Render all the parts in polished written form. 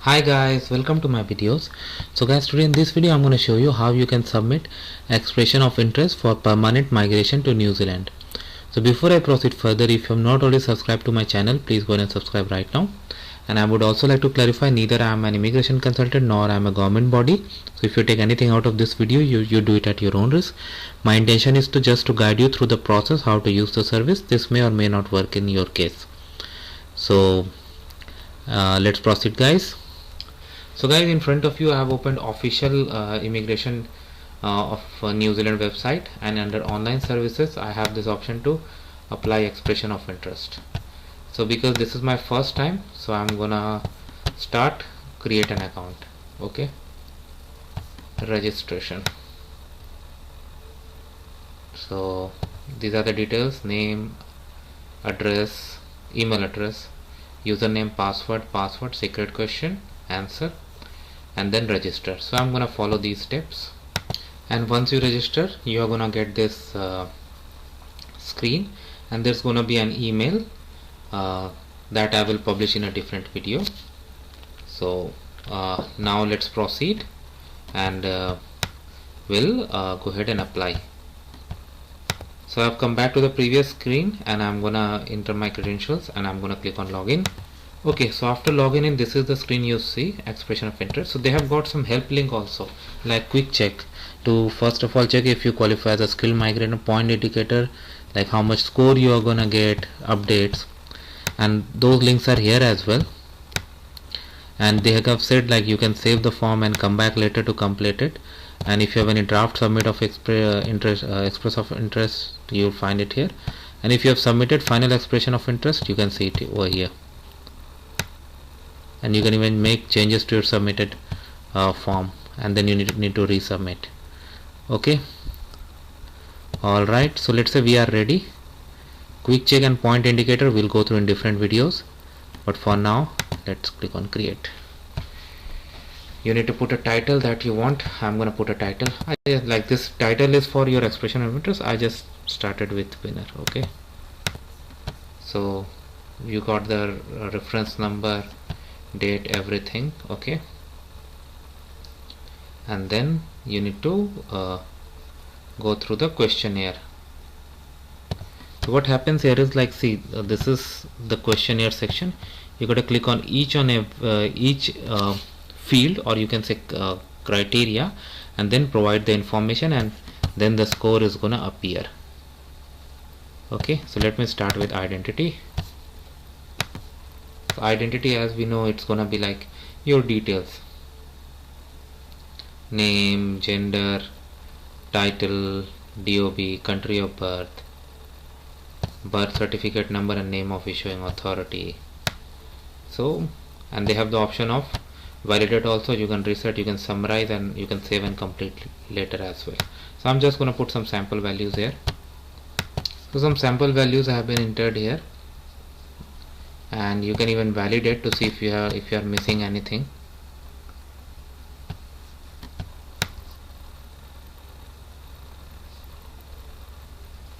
Hi guys, welcome to my videos. So guys, today in this video I'm going to show you how you can submit expression of interest for permanent migration to New Zealand. So before I proceed further, if you have not already subscribed to my channel, please go ahead and subscribe right now. And I would also like to clarify, neither I am an immigration consultant nor I am a government body. So if you take anything out of this video, you do it at your own risk. My intention is to guide you through the process, how to use the service. This may or may not work in your case. So let's proceed guys. So guys, in front of you I have opened official immigration of New Zealand website, and under online services I have this option to apply expression of interest. So because this is my first time, so I'm gonna start create an account. Okay, registration. So these are the details: name, address, email address, username, password, secret question, answer, and then register. So I'm gonna follow these steps, and once you register you are gonna get this screen, and there's gonna be an email that I will publish in a different video. So now let's proceed, and we'll go ahead and apply. So I've come back to the previous screen, and I'm gonna enter my credentials, and I'm gonna click on login. Okay, so after logging in, this is the screen you see, expression of interest. So they have got some help link also, like quick check, to first of all check if you qualify as a skilled migrant, point indicator, like how much score you are gonna get, updates, and those links are here as well. And they have said like you can save the form and come back later to complete it. And if you have any draft submit of express of interest, you'll find it here. And if you have submitted final expression of interest, you can see it over here. And you can even make changes to your submitted form, and then you need to resubmit. Okay, alright, so let's say we are ready. Quick check and point indicator we'll go through in different videos, but for now let's click on create. You need to put a title that you want. I'm gonna put a title. Like this title is for your expression of interest. I just started with winner. Okay, so you got the reference number, date, everything. Okay, and then you need to go through the questionnaire. So what happens here is like, see, this is the questionnaire section. You got to click on each field, or you can say criteria, and then provide the information, and then the score is gonna appear. Okay, so let me start with identity. So identity, as we know, it's gonna be like your details: name, gender, title, DOB, country of birth, birth certificate number, and name of issuing authority. So, and they have the option of validate also. You can reset, you can summarize, and you can save and complete later as well. So I'm just going to put some sample values here. So some sample values have been entered here, and you can even validate to see if you are missing anything.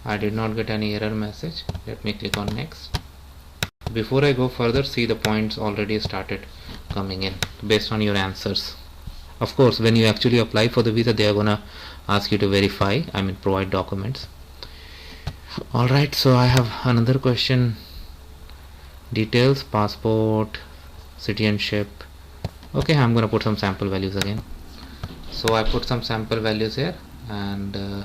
I did not get any error message. Let me click on next. Before I go further, see the points already started coming in based on your answers. Of course, when you actually apply for the visa, they are gonna ask you to verify, I mean provide documents. Alright, so I have another question. Details: passport, citizenship. Okay, I'm gonna put some sample values again. So I put some sample values here, and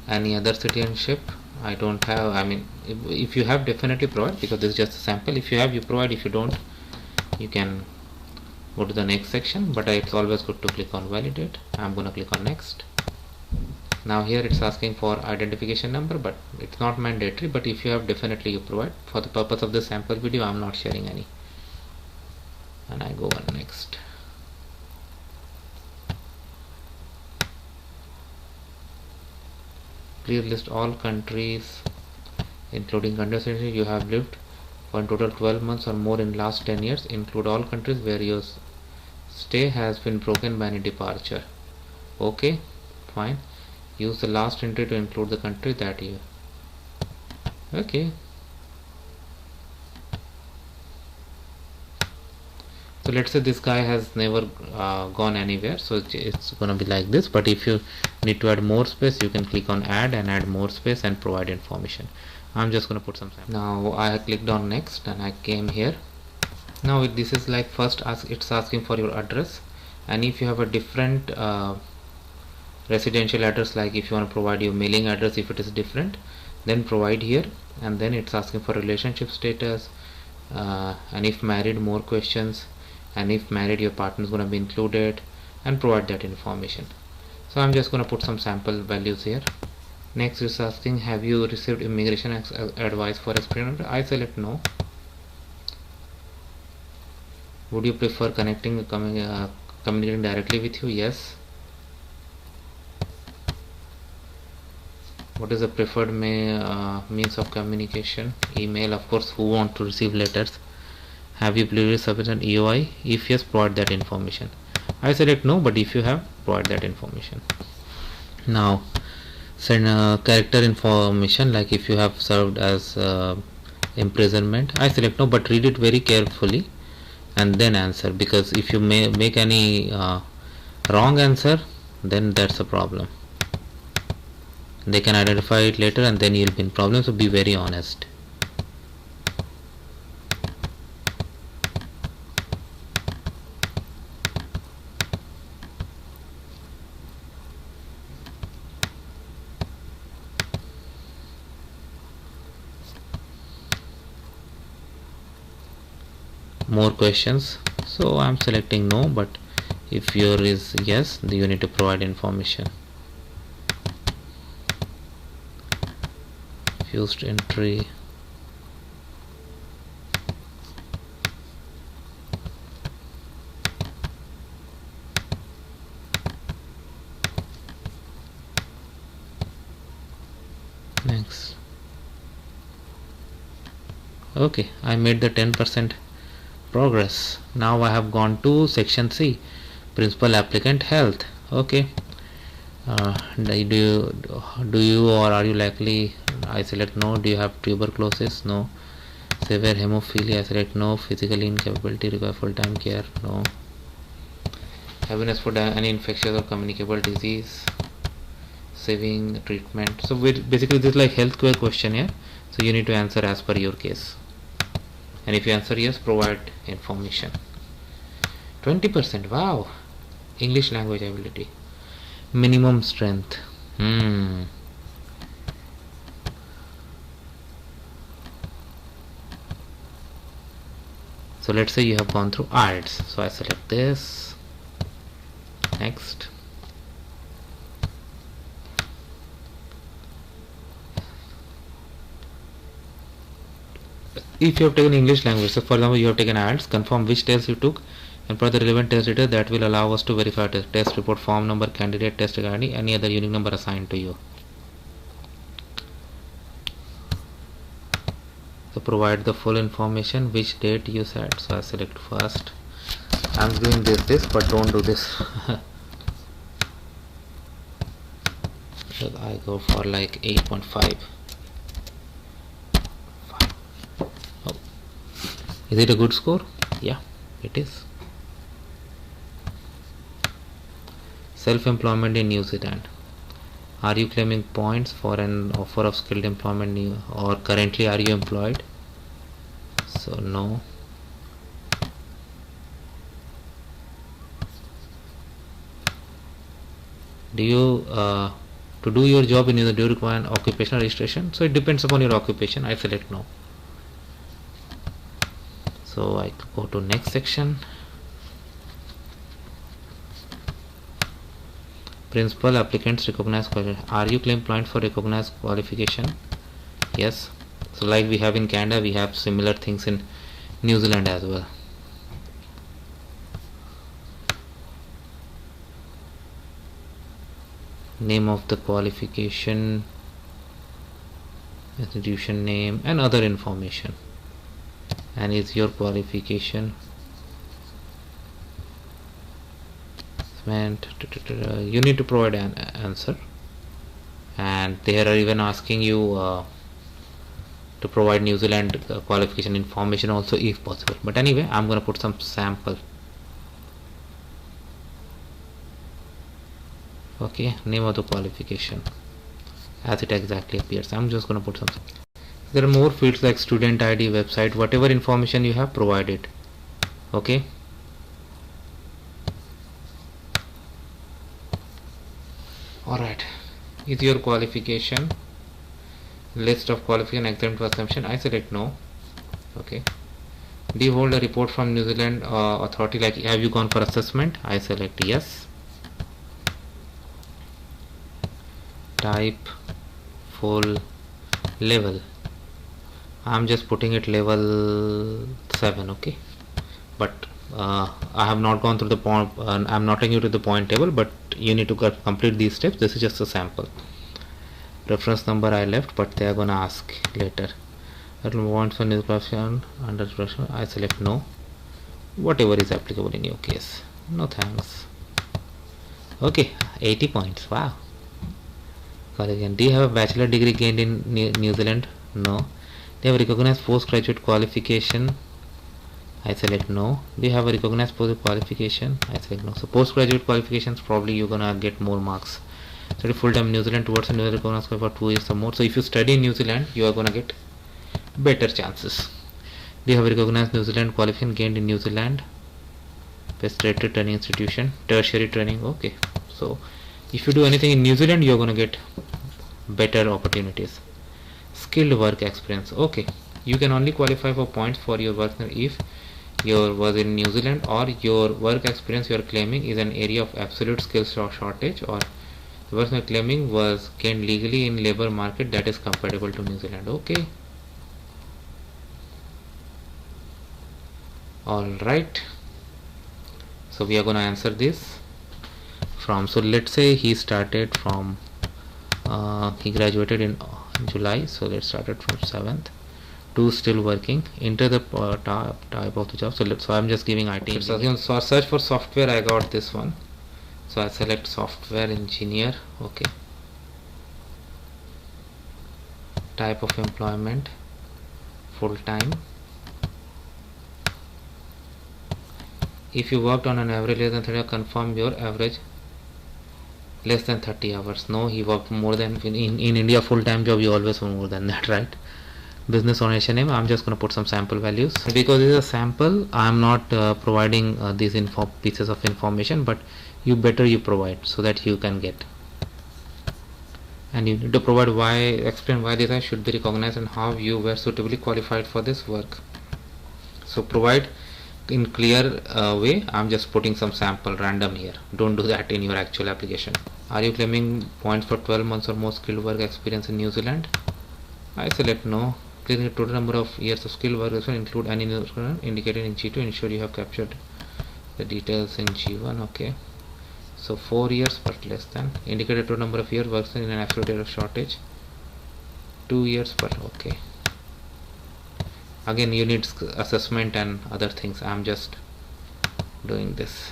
any other citizenship I don't have. I mean, if you have, definitely provide, because this is just a sample. If you have, you provide. If you don't, you can go to the next section, but it's always good to click on validate. I'm gonna click on next. Now here it's asking for identification number, but it's not mandatory, but if you have, definitely you provide. For the purpose of the sample video, I'm not sharing any, and I go on next. Please list all countries, including countries you have lived for in total 12 months or more in last 10 years. Include all countries where your stay has been broken by any departure. Okay, fine. Use the last entry to include the country that you. Okay, So let's say this guy has never gone anywhere, so it's gonna be like this. But if you need to add more space, you can click on add and add more space and provide information. I'm just gonna put some sample. Now I clicked on next and I came here. Now this is like first it's asking for your address, and if you have a different residential address, like if you want to provide your mailing address, if it is different, then provide here. And then it's asking for relationship status, and if married, more questions, and if married, your partner is going to be included, and provide that information. So I'm just going to put some sample values here. Next is asking, have you received immigration advice for experience? I select no. Would you prefer communicating directly with you? Yes. What is the preferred means of communication? Email, of course. Who want to receive letters? Have you previously submitted EOI? If yes, provide that information. I select no, but if you have, provide that information. Now send character information, like if you have served as imprisonment. I select no, but read it very carefully and then answer, because if you make any wrong answer, then that's a problem. They can identify it later and then you'll be in problem, so be very honest. More questions, so I'm selecting no, but if your is yes, then you need to provide information. Fused entry, next. Okay, I made the 10% progress. Now I have gone to section C, principal applicant health. Okay, do you or are you likely? I select no. Do you have tuberculosis? No. Severe hemophilia? I select no. Physical incapability, require full-time care? No. Awareness for any infectious or communicable disease? Saving treatment? So basically this is like healthcare question here, so you need to answer as per your case, and if you answer yes, provide information. 20%. Wow. English language ability. Minimum strength. So let's say you have gone through IELTS, so I select this. Next. If you have taken English language, so for example you have taken IELTS, confirm which test you took and provide the relevant test details that will allow us to verify test report, form number, candidate, test ID, any other unique number assigned to you. So provide the full information, which date you set. So I select first. I'm doing this, but don't do this. So I go for like 8.5. Oh. Is it a good score? Yeah, it is. Self-employment in New Zealand. Are you claiming points for an offer of skilled employment, or currently are you employed? So no. Do you to do your job in do you require an occupational registration? So it depends upon your occupation. I select no. So I go to next section. Principal applicants recognized qualification. Are you claim point for recognized qualification? Yes. So like we have in Canada, we have similar things in New Zealand as well. Name of the qualification, institution name, and other information. And is your qualification you need to provide an answer, and they are even asking you to provide New Zealand qualification information also if possible. But anyway, I'm going to put some sample. Okay, name of the qualification as it exactly appears. I'm just going to put something. There are more fields like student ID, website, whatever information you have, provide it. Okay. Alright, is your qualification list of qualification exempt to assumption? I select no. Okay. Do you hold a report from New Zealand authority, like have you gone for assessment? I select yes. Type full level, I'm just putting it level 7. Okay, but I have not gone through the point. I'm not taking you to the point table, but you need to complete these steps. This is just a sample. Reference number I left, but they are gonna ask later. Want for question under pressure, I select no. Whatever is applicable in your case. No thanks. Okay, 80 points. Wow. Do you have a bachelor degree gained in New Zealand? No. Do you have a recognized postgraduate qualification? I select no. Do you have a recognized post qualification? I select no. So postgraduate qualifications, probably you're gonna get more marks. Study full-time in New Zealand towards a New Zealand recognized for 2 years or more. So if you study in New Zealand, you are gonna get better chances. Do you have a recognized New Zealand qualification gained in New Zealand? Best rated training institution, tertiary training. Okay. So if you do anything in New Zealand, you're gonna get better opportunities. Skilled work experience. Okay, you can only qualify for points for your work if your was in New Zealand, or your work experience you are claiming is an area of absolute skills shortage, or the work you are claiming was gained legally in labor market that is compatible to New Zealand. Okay. Alright, so we are going to answer this from, so let's say he started from he graduated in July, so let's start it from 7th to still working. Enter the type of the job. So I'm just giving IT. Okay, so search for software, I got this one, so I select software engineer. Okay. Type of employment full time. If you worked on an average less than 30 hours, confirm your average less than 30 hours. No, he worked more than in India. Full-time job you always want more than that, right? Business organization name, I'm just going to put some sample values because this is a sample. I'm not providing these pieces of information, but you provide so that you can get, and you need to provide why, explain why this should be recognized and how you were suitably qualified for this work. So provide in clear way. I'm just putting some sample random here. Don't do that in your actual application. Are you claiming points for 12 months or more skilled work experience in New Zealand? I select no. Clear the total number of years of skilled work experience, include any indicated in G2. Ensure you have captured the details in G1. Okay, so 4 years but less than. Indicated total number of years works in an absolute area of shortage, 2 years but okay. Again, you need assessment and other things. I'm just doing this.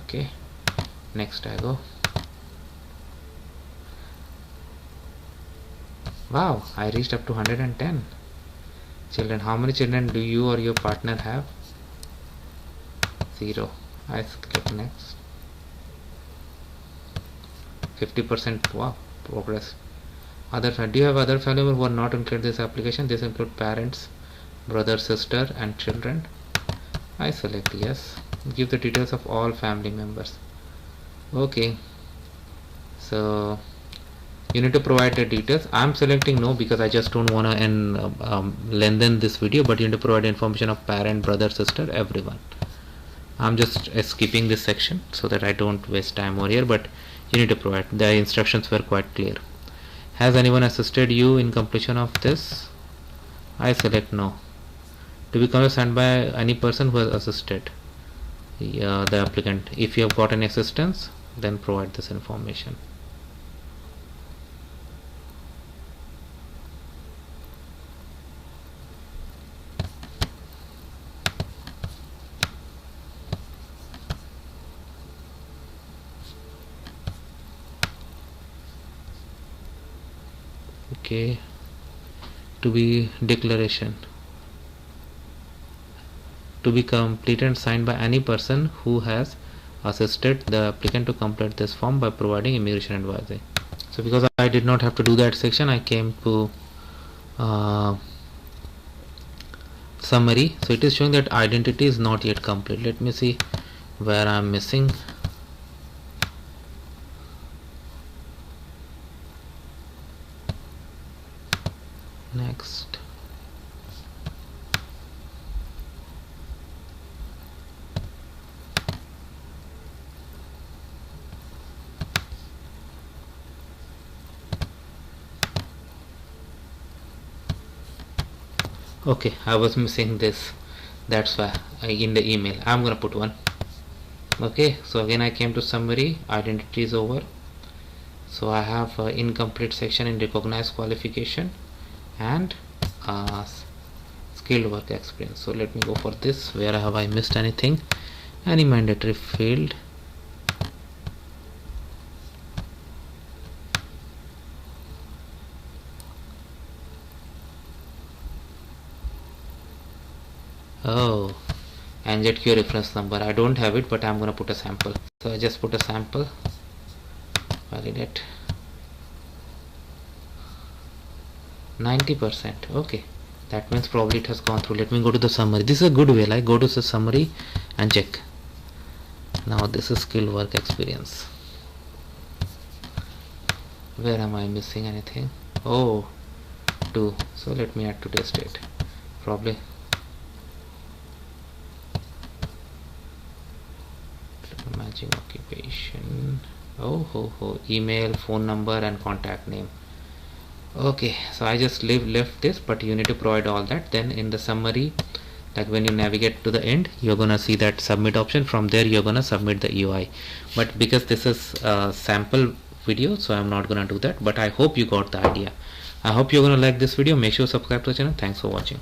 Okay, next I go. Wow, I reached up to 110 children. How many children do you or your partner have? 0. I click next. 50%. Wow, progress. Do you have other family members who are not included in this application? This include parents, brother, sister and children. I select yes. Give the details of all family members. Okay, so you need to provide the details. I'm selecting no because I just don't want to lengthen this video, but you need to provide information of parent, brother, sister, everyone. I'm just skipping this section so that I don't waste time over here, but you need to provide. The instructions were quite clear. Has anyone assisted you in completion of this? I select no. To become assigned by any person who has assisted the applicant. If you have got any assistance, then provide this information. Okay, to be declaration. to be completed and signed by any person who has assisted the applicant to complete this form by providing immigration advice. So because I did not have to do that section, I came to summary. So it is showing that identity is not yet complete. Let me see where I am missing. Next. Okay, I was missing this, that's why in the email I'm gonna put one. Okay, so again I came to summary, identity is over. So I have incomplete section in recognized qualification and skilled work experience. So let me go for this. Where have I missed anything? Any mandatory field? Oh, and ZQ reference number. I don't have it, but I'm gonna put a sample. So I just put a sample. Validate. 90%. Okay, that means probably it has gone through. Let me go to the summary. This is a good way. Like go to the summary and check. Now this is skill work experience. Where am I missing anything? Oh, 2. So let me add today's date. Probably. Matching occupation. Oh, email, phone number and contact name. Okay, so I just left this, but you need to provide all that. Then in the summary, like when you navigate to the end, you're gonna see that submit option. From there you're gonna submit the EOI, but because this is a sample video, so I'm not gonna do that. But I hope you got the idea. I hope you're gonna like this video. Make sure to subscribe to the channel. Thanks for watching.